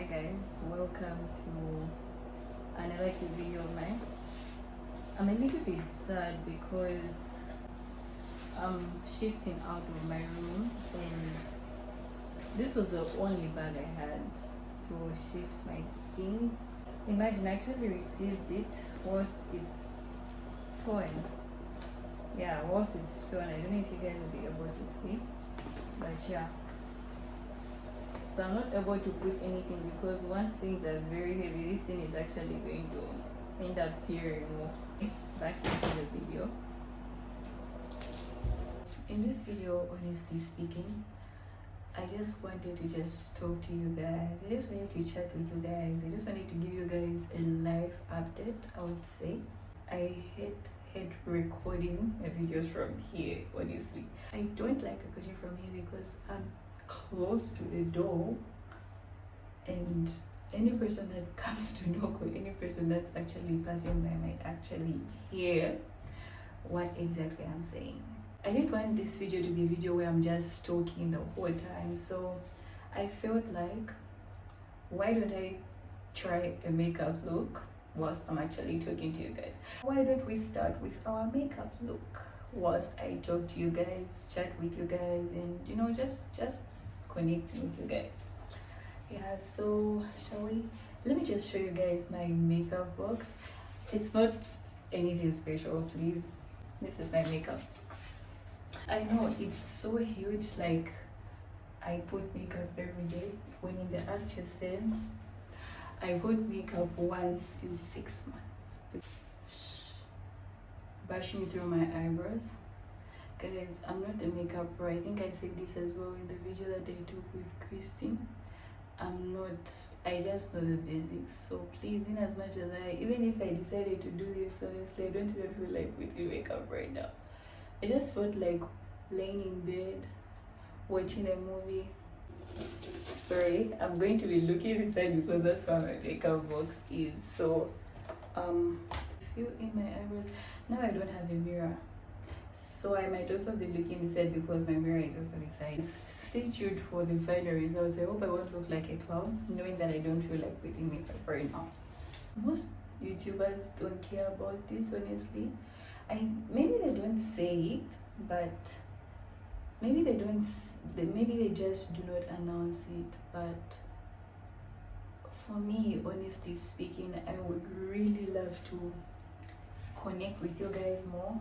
Hi guys, welcome to another cute video of mine. I'm a little bit sad because I'm shifting out of my room and this was the only bag I had to shift my things. Imagine I actually received it whilst it's torn. Yeah, whilst it's torn. I don't know if you guys will be able to see, but yeah. So I'm not able to put anything because once things are very heavy, this thing is actually going to end up tearing more. Back into the video. In this video, honestly speaking, I just wanted to just talk to you guys. I just wanted to chat with you guys. I just wanted to give you guys a live update, I would say. I hate recording videos from here, honestly. I don't like recording from here because I'm close to the door and any person that comes to knock or any person that's actually passing by might actually hear what exactly I'm saying. I didn't want this video to be a video where I'm just talking the whole time, so I felt like, why don't I try a makeup look whilst I'm actually talking to you guys? Why don't we start with our makeup look whilst I talk to you guys, chat with you guys, and you know, just connecting with you guys. Yeah, so shall we? Let me just show you guys my makeup box. It's not anything special, please. This is my makeup box. I know it's so huge, like I put makeup every day, when in the actual sense I put makeup once in 6 months. Brushing through my eyebrows. Guys, I'm not a makeup pro. I think I said this as well in the video that I took with Christine. I just know the basics. So please, in as much as even if I decided to do this, honestly, I don't even feel like putting makeup right now. I just felt like laying in bed, watching a movie. Sorry, I'm going to be looking inside because that's where my makeup box is. So, feel in my eyebrows. Now I don't have a mirror. So I might also be looking inside because my mirror is also beside. Stay tuned for the final results. I hope I won't look like a clown, knowing that I don't feel like putting makeup right now. Most YouTubers don't care about this, honestly. Maybe they don't say it, but maybe they just do not announce it. But for me, honestly speaking, I would really love to connect with you guys more.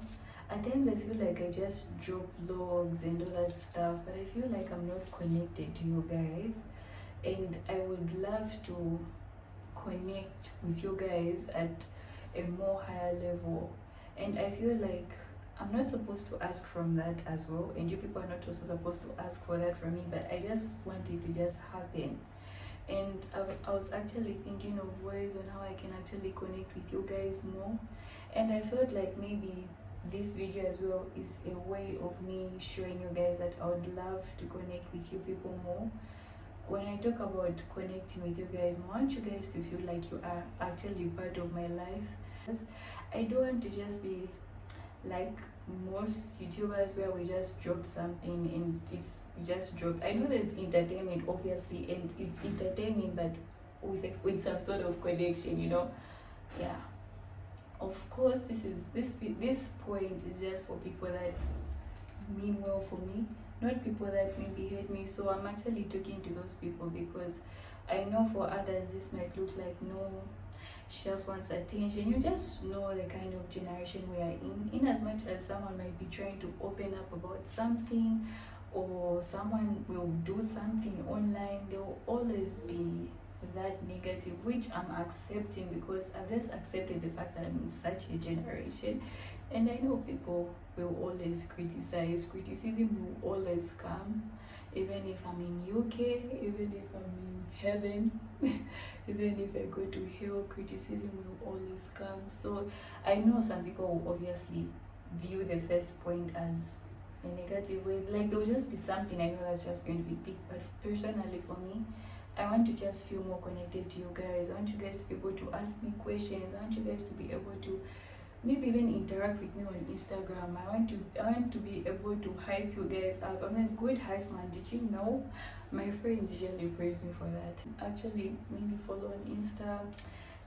At times I feel like I just drop vlogs and all that stuff, but I feel like I'm not connected to you guys, and I would love to connect with you guys at a more higher level. And I feel like I'm not supposed to ask from that as well, and you people are not also supposed to ask for that from me, but I just want it to just happen. And I was actually thinking of ways on how I can actually connect with you guys more, and I felt like maybe this video as well is a way of me showing you guys that I would love to connect with you people more. When I talk about connecting with you guys, I want you guys to feel like you are actually part of my life. I don't want to just be like most YouTubers where we just drop something and it's just dropped. I know there's entertainment obviously, and it's entertaining, but with some sort of connection, you know. Yeah, of course this point is just for people that mean well for me, not people that maybe hate me. So I'm actually talking to those people because I know for others this might look like, no, she just wants attention. You just know the kind of generation we are in as much as someone might be trying to open up about something, or someone will do something online, there will always be that negative, which I'm accepting because I've just accepted the fact that I'm in such a generation. And I know people will always criticize. Criticism will always come, even if I'm in UK, even if I'm in heaven, even if I go to hell, criticism will always come. So I know some people will obviously view the first point as a negative way, like there will just be something I know that's just going to be big. But personally for me, I want to just feel more connected to you guys. I want you guys to be able to ask me questions. I want you guys to be able to maybe even interact with me on Instagram. I want to be able to hype you guys up. I'm a good hype man. Did you know? My friends usually praise me for that. Actually, maybe follow on Insta.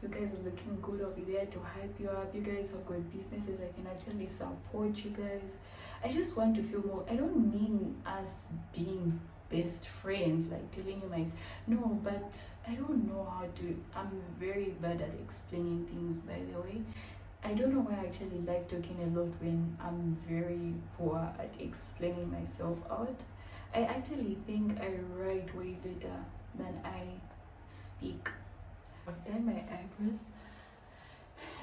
You guys are looking good. I'll be there to hype you up. You guys have got businesses. I can actually support you guys. I just want to feel more. I don't mean as being best friends, like telling you my no, but I don't know how to. I'm very bad at explaining things, by the way. I don't know why I actually like talking a lot when I'm very poor at explaining myself out. I actually think I write way better than I speak. I've done my eyebrows.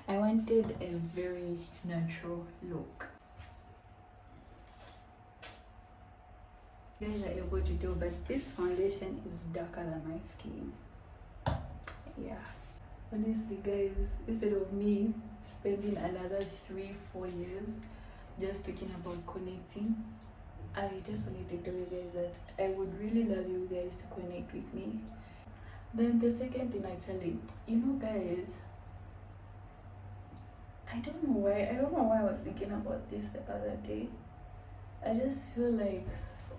I wanted a very natural look. You guys are able to tell, but this foundation is darker than my skin. Yeah. Honestly, guys, instead of me spending another 3-4 years just talking about connecting, I just wanted to tell you guys that I would really love you guys to connect with me. Then the second thing, actually, guys, I don't know why I was thinking about this the other day. I just feel like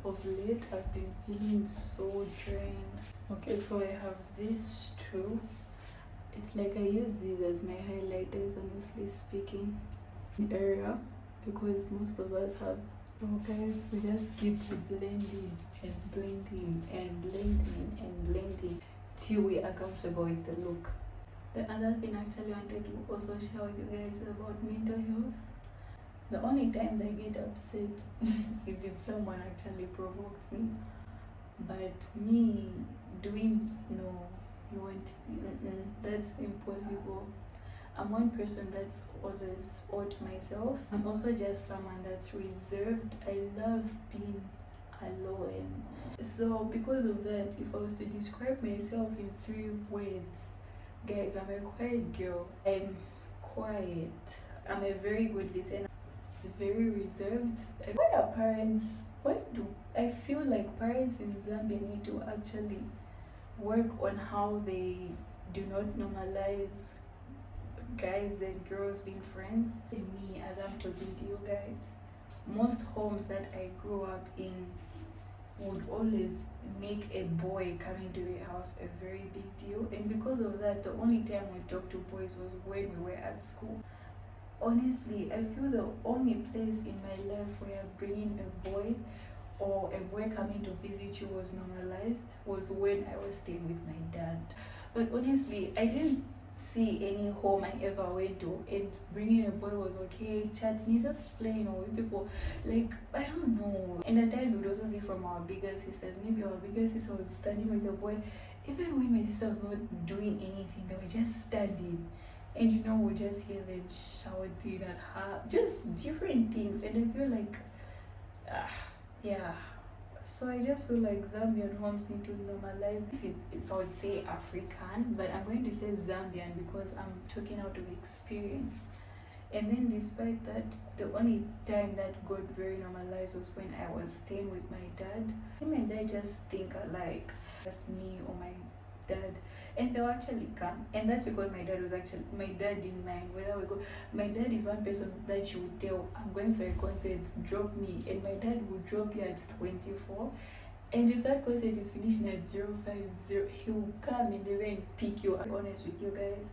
of late I've been feeling so drained. Okay, so I have these two. It's like I use these as my highlighters, honestly speaking, area, because most of us have. So guys, we just keep blending and blending and blending and blending till we are comfortable with the look. The other thing I actually wanted to also share with you guys about mental health. The only times I get upset is if someone actually provokes me. But me doing you want that's impossible. I'm one person that's always out myself. I'm also just someone that's reserved. I love being alone. So because of that, if I was to describe myself in 3 words, guys, I'm a quiet girl. I'm quiet. I'm a very good listener. Very reserved. Why do I feel like parents in Zambia need to actually work on how they do not normalize guys and girls being friends? And me, as I'm talking to you guys, most homes that I grew up in would always make a boy coming to the house a very big deal, and because of that, the only time we talked to boys was when we were at school. Honestly, I feel the only place in my life where bringing a boy or a boy coming to visit you was normalized was when I was staying with my dad. But honestly, I didn't see any home I ever went to and bringing a boy was okay, chatting, just playing or with people. Like, I don't know. And at times we'd also see from our bigger sisters, maybe our bigger sister was standing with a boy. Even when my sister was not doing anything, they were just standing. And we just hear them shouting at her, just different things. And I feel like, yeah. So I just feel like Zambian homes need to normalize. If I would say African, but I'm going to say Zambian because I'm talking out of experience. And then despite that, the only time that got very normalized was when I was staying with my dad. Him and I just think alike, just me or my dad, and they'll actually come. And that's because my dad didn't mind whether we go. My dad is one person that you would tell, I'm going for a concert, drop me, and my dad will drop you at 24. And if that concert is finishing at 050, he will come and even pick you. I'm honest with you guys,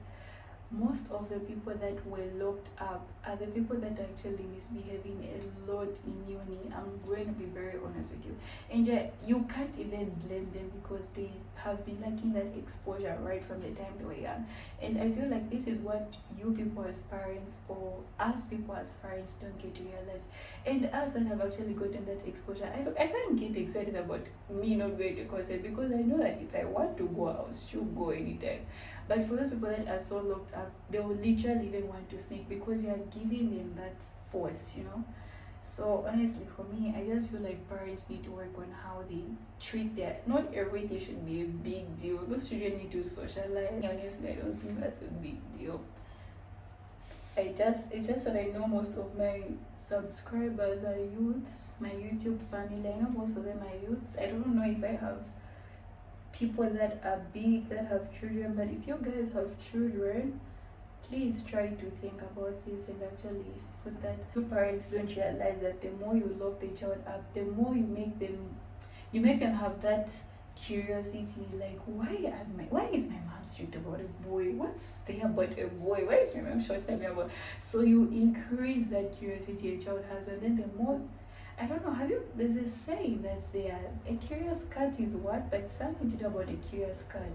most of the people that were locked up are the people that are actually misbehaving a lot in uni. I'm going to be very honest with you. And yeah, you can't even blame them because they have been lacking that exposure right from the time they were young. And I feel like this is what you people as parents or us people as parents don't get to realize. And us that have actually gotten that exposure, I can't get excited about me not going to concert because I know that if I want to go, I'll still go anytime. But for those people that are so locked up, they will literally even want to sneak because you are giving them that force, So honestly, for me, I just feel like parents need to work on how they treat not everything should be a big deal. Those children need to socialize. Honestly, I don't think that's a big deal. It's just that I know most of my subscribers are youths, my YouTube family. I know most of them are youths. I don't know if I have people that are big that have children, but if you guys have children, please try to think about this and actually put that. You parents don't realize that the more you lock the child up, the more you make them have that curiosity, like why is my mom strict about a boy? What's there about a boy? Why is my mom short at me about? So you increase that curiosity a child has, and then the more, I don't know, have you, there's a saying that's there, a curious cat is what, but something to do about a curious cat.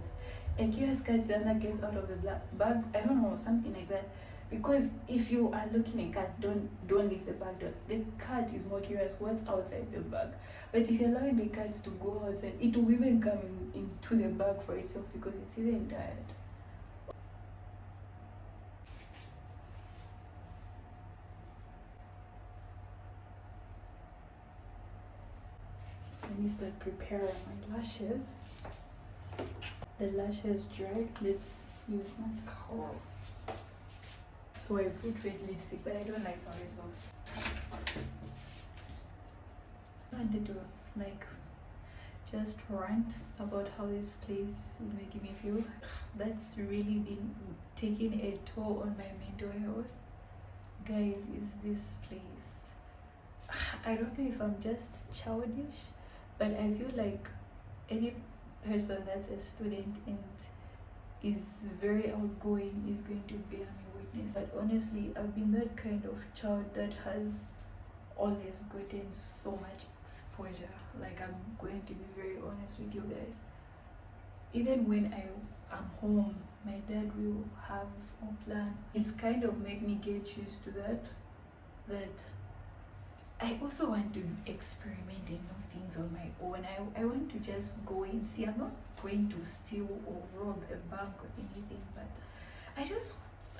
A curious cat that gets out of the bag, I don't know, something like that. Because if you are looking at cat, don't leave the bag door. The cat is more curious what's outside the bag. But if you're allowing the cat to go outside, it will even come into the bag for itself because it's even tired. Let me start preparing my lashes. The lashes dried. Let's use mascara. So I put red lipstick, but I don't like how it looks. I wanted to like just rant about how this place is making me feel. That's really been taking a toll on my mental health. Guys, is this place, I don't know if I'm just childish, but I feel like any person that's a student and is very outgoing is going to bear me witness. But honestly, I've been that kind of child that has always gotten so much exposure. Like, I'm going to be very honest with you guys. Even when I'm home, my dad will have a plan. It's kind of made me get used to that I also want to experiment and know things on my own. I want to just go and see. I'm not going to steal or rob a bank or anything, but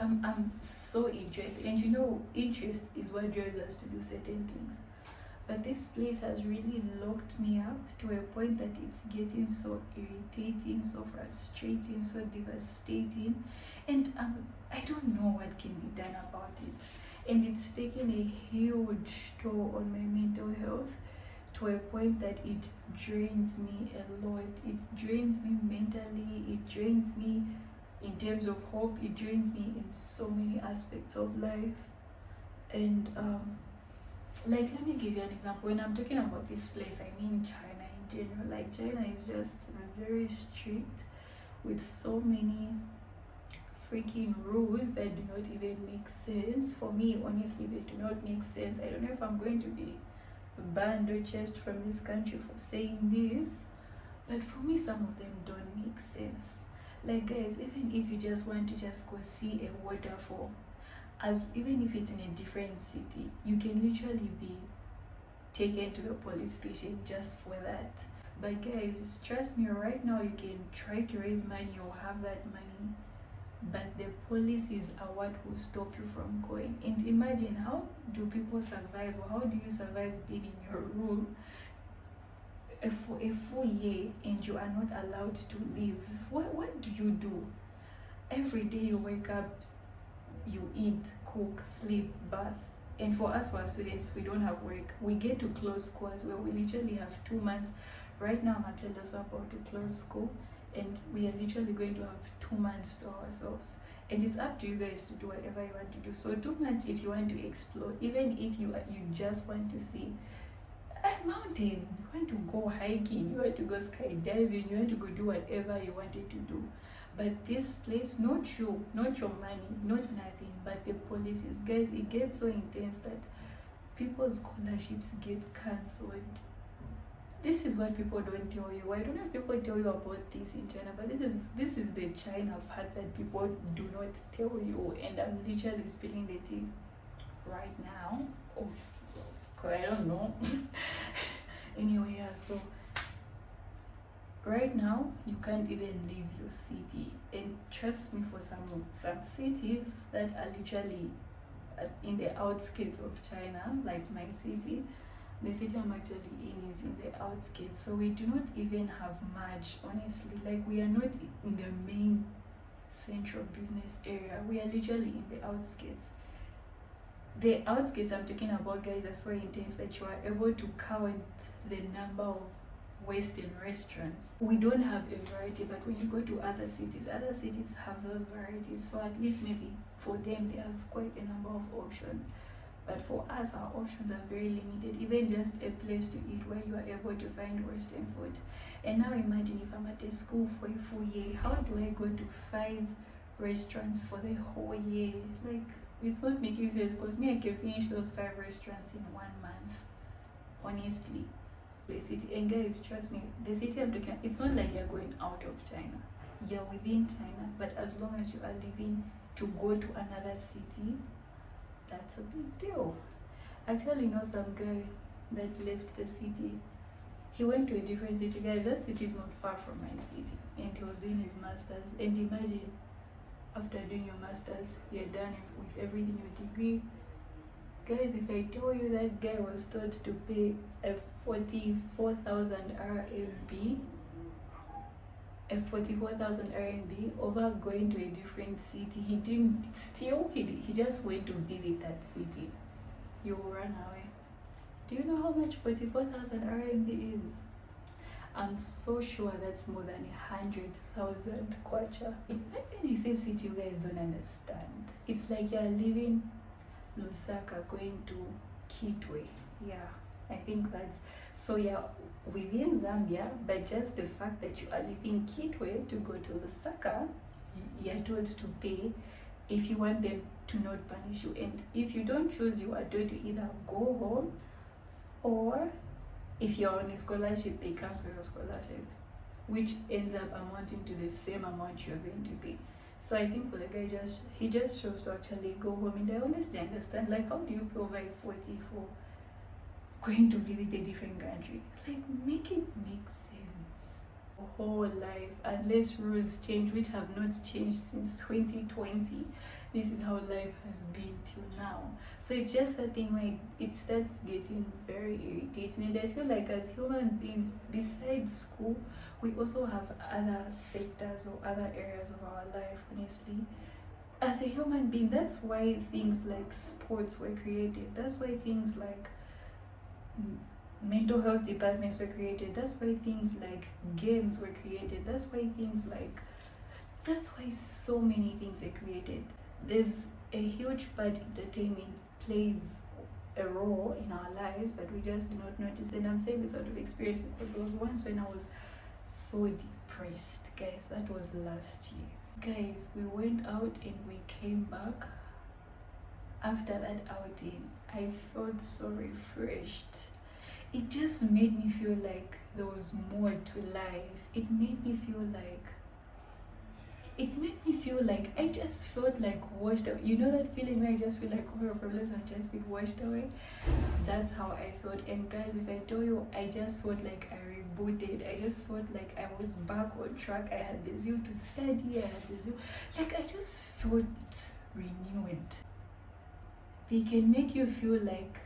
I'm so interested. And you know, interest is what drives us to do certain things. But this place has really locked me up to a point that it's getting so irritating, so frustrating, so devastating. And I don't know what can be done about it. And it's taken a huge toll on my mental health to a point that it drains me a lot. It drains me mentally, it drains me in terms of hope, it drains me in so many aspects of life. And like, let me give you an example. When I'm talking about this place, I mean China in general. Like, China is just very strict with so many freaking rules that do not even make sense. For me, honestly, they do not make sense. I don't know if I'm going to be banned or chased from this country for saying this, but for me, some of them don't make sense. Like, guys, even if you just want to just go see a waterfall, even if it's in a different city, you can literally be taken to the police station just for that. But guys, trust me, right now you can try to raise money or have that money, but the policies are what will stop you from going. And imagine, how do people survive, or how do you survive being in your room for a full year and you are not allowed to leave? What do you do? Every day you wake up, you eat, cook, sleep, bath. And for us, for students, we don't have work. We get to close school as well. We literally have 2 months. Right now, I'm actually also about to close school, and we are literally going to have 2 months to ourselves. And it's up to you guys to do whatever you want to do. So 2 months, if you want to explore, even if you just want to see a mountain, you want to go hiking, you want to go skydiving, you want to go do whatever you wanted to do. But this place, not you, not your money, not nothing, but the policies. Guys, it gets so intense that people's scholarships get cancelled. This is what people don't tell you. I don't know if people tell you about this in China, but this is the China part that people do not tell you. And I'm literally spilling the tea right now. I don't know. Anyway, yeah, so right now you can't even leave your city. And trust me, for some cities that are literally in the outskirts of China, like my city, the city I'm actually in is in the outskirts, so we do not even have much, honestly. Like, we are not in the main central business area. We are literally in the outskirts. The outskirts I'm talking about, guys, are so intense that you are able to count the number of Western restaurants. We don't have a variety, but when you go to other cities have those varieties. So at least maybe for them they have quite a number of options. But for us, our options are very limited. Even just a place to eat where you are able to find Western food. And now imagine if I'm at a school for a full year, how do I go to 5 restaurants for the whole year? Like, it's not making sense, because me, I can finish those 5 restaurants in 1 month, honestly. The city, and guys, trust me, the city I'm talking, it's not like you're going out of China. You're within China, but as long as you are leaving to go to another city, that's a big deal. I actually know some guy that left the city. He went to a different city. Guys, that city is not far from my city. And he was doing his masters. And imagine, after doing your masters, you're done with everything, your degree. Guys, if I tell you that guy was told to pay a 44,000 RMB, a 44,000 RMB over going to a different city, he didn't steal, he just went to visit that city. You will run away. Do you know how much 44,000 RMB is? I'm so sure that's more than 100,000 kwacha. When I say city, you guys don't understand. It's like you're leaving Lusaka going to Kitwe. Yeah, I think that's so. Yeah, within Zambia, but just the fact that you are leaving Kitwe to go to Lusaka, you're told to pay if you want them to not punish you. And if you don't choose, you are told to either go home, or if you're on a scholarship, they cancel your scholarship, which ends up amounting to the same amount you're going to pay. So I think for the guy, he just chose to actually go home. And I honestly understand, like, how do you provide 40 for going to visit a different country? Like, make it make sense. Whole life, unless rules change, which have not changed since 2020, this is how life has been till now. So it's just a thing where it starts getting very irritating. And I feel like as human beings, besides school, we also have other sectors or other areas of our life, honestly. As a human being, that's why things like sports were created. That's why things like mental health departments were created. That's why things like games were created. That's why so many things were created. There's a huge part entertainment plays a role in our lives, but we just do not notice. And I'm saying this out of experience, because there was once when I was so depressed, guys. That was last year. Guys, we went out and we came back. After that outing, I felt so refreshed. It just made me feel like there was more to life. It made me feel like I just felt like washed away. You know that feeling where I just feel like all your problems have just been washed away? That's how I felt. And guys, if I tell you, I just felt like I rebooted. I just felt like I was back on track. I had the zeal to study. I had the zeal. Like, I just felt renewed. They can make you feel like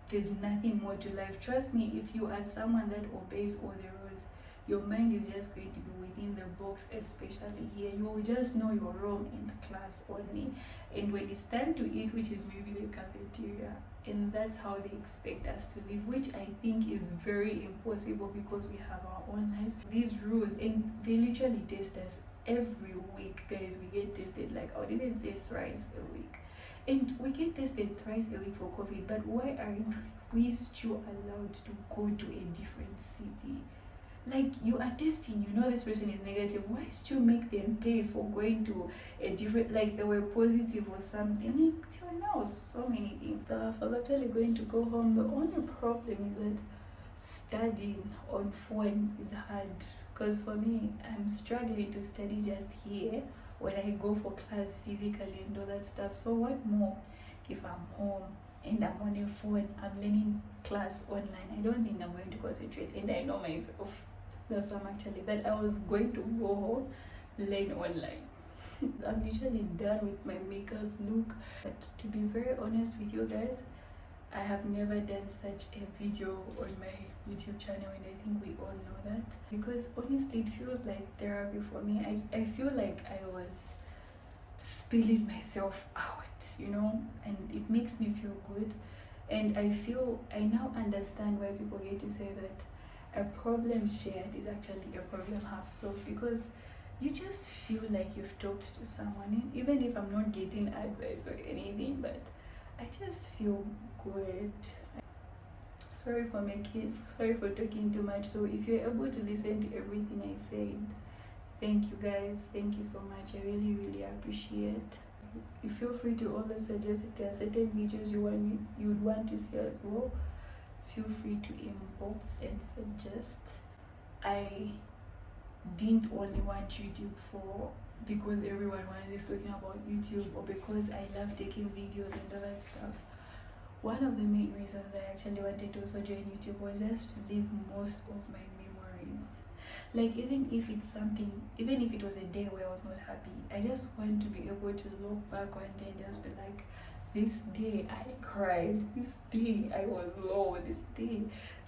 there's nothing more to life. Trust me, if you are someone that obeys all the rules, your mind is just going to be within the box, especially here. You will just know your role in the class only. And when it's time to eat, which is maybe the cafeteria, and that's how they expect us to live, which I think is very impossible, because we have our own lives. These rules, and they literally test us every week, guys. We get tested, like, I would even say thrice a week. And we get tested thrice a week for COVID, but why aren't we still allowed to go to a different city? Like, you are testing, you know this person is negative, why still make them pay for going to a different, like they were positive or something? I mean, till now, so many things. I was actually going to go home. The only problem is that studying on phone is hard, because for me, I'm struggling to study just here when I go for class physically and all that stuff. So what more if I'm home and I'm on a phone, I'm learning class online? I don't think I'm going to concentrate, and I know myself. That's why I'm actually that I was going to go home, learn online. I'm literally done with my makeup look. But to be very honest with you guys, I have never done such a video on my YouTube channel, and I think we all know that, because honestly it feels like therapy for me. I feel like I was spilling myself out, you know, and it makes me feel good. And I now understand why people get to say that a problem shared is actually a problem half solved, because you just feel like you've talked to someone, even if I'm not getting advice or anything, but I just feel good. Sorry for making, sorry for talking too much though. If you're able to listen to everything I said, thank you guys, thank you so much. I really, really appreciate. You feel free to always suggest if there are certain videos you would want to see as well. Feel free to inbox and suggest. I didn't only want YouTube for because everyone is talking about YouTube, or because I love taking videos and all that stuff. One of the main reasons I actually wanted to also join YouTube was just to live most of my memories. Like, even if it's something, even if it was a day where I was not happy, I just want to be able to look back one day and just be like, this day I cried, this day I was low, this day.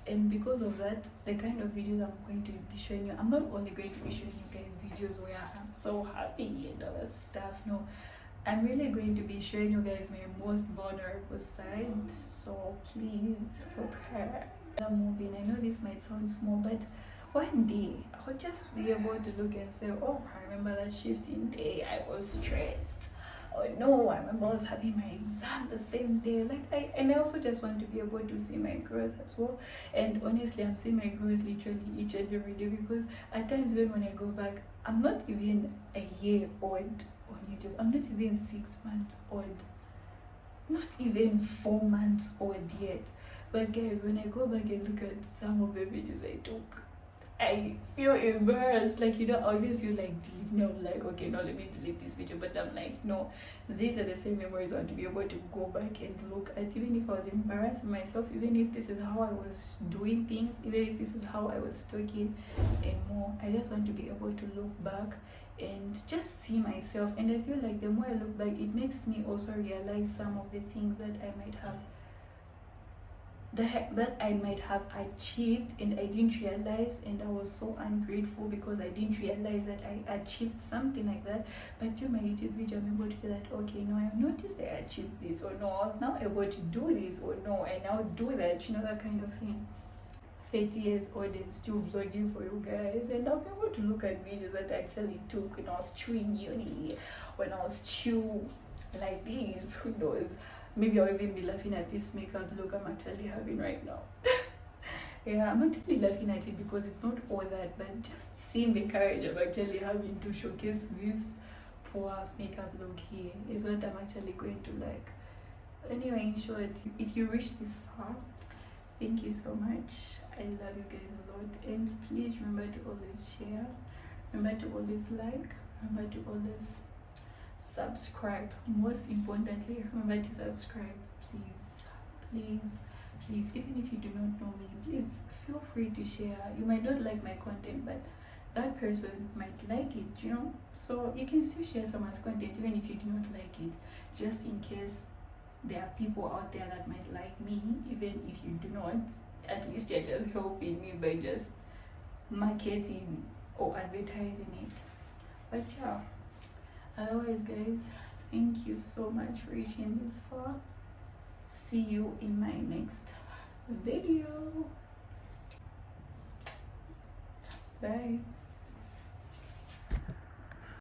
And because of that, the kind of videos I'm going to be showing you, I'm not only going to be showing you guys videos where I'm so happy and all that stuff. No, I'm really going to be showing you guys my most vulnerable side. So please prepare. I'm moving. I know this might sound small, but one day I'll just be able to look and say, oh, I remember that shifting day, I was stressed. Oh no, I remember I was having my exam the same day. And I also just want to be able to see my growth as well. And honestly, I'm seeing my growth literally each and every day, because at times even when I go back, I'm not even a year old on YouTube. I'm not even 6 months old. Not even 4 months old yet. But guys, when I go back and look at some of the videos I took, I feel embarrassed. Like, you know, I even feel like deleting. I'm like, okay, no, let me delete this video. But I'm like, no, these are the same memories I want to be able to go back and look at. Even if I was embarrassing myself, even if this is how I was doing things, even if this is how I was talking and more, I just want to be able to look back and just see myself. And I feel like the more I look back, it makes me also realize some of the things that I might have that I might have achieved and I didn't realize, and I was so ungrateful because I didn't realize that I achieved something like that. But through my YouTube video, I'm able to do that. Okay, no, I've noticed I achieved this, or no, I was now able to do this, or no, I now do that, you know, that kind of thing. 30 years old and still vlogging for you guys, and I'll be able to look at videos that I actually took when I was still in uni, when I was still like this, who knows. Maybe I'll even be laughing at this makeup look I'm actually having right now. Yeah, I'm actually laughing at it because it's not all that, but just seeing the courage of actually having to showcase this poor makeup look here is what I'm actually going to like. Anyway, in short, if you reached this far, thank you so much. I love you guys a lot, and please remember to always share, remember to always like, remember to always subscribe. Most importantly, remember to subscribe, please. Even if you do not know me, please feel free to share. You might not like my content, but that person might like it, you know, so you can still share someone's content even if you do not like it, just in case there are people out there that might like me. Even if you do not, at least you're just helping me by just marketing or advertising it. But yeah, otherwise guys, thank you so much for reaching this far. See you in my next video. Bye.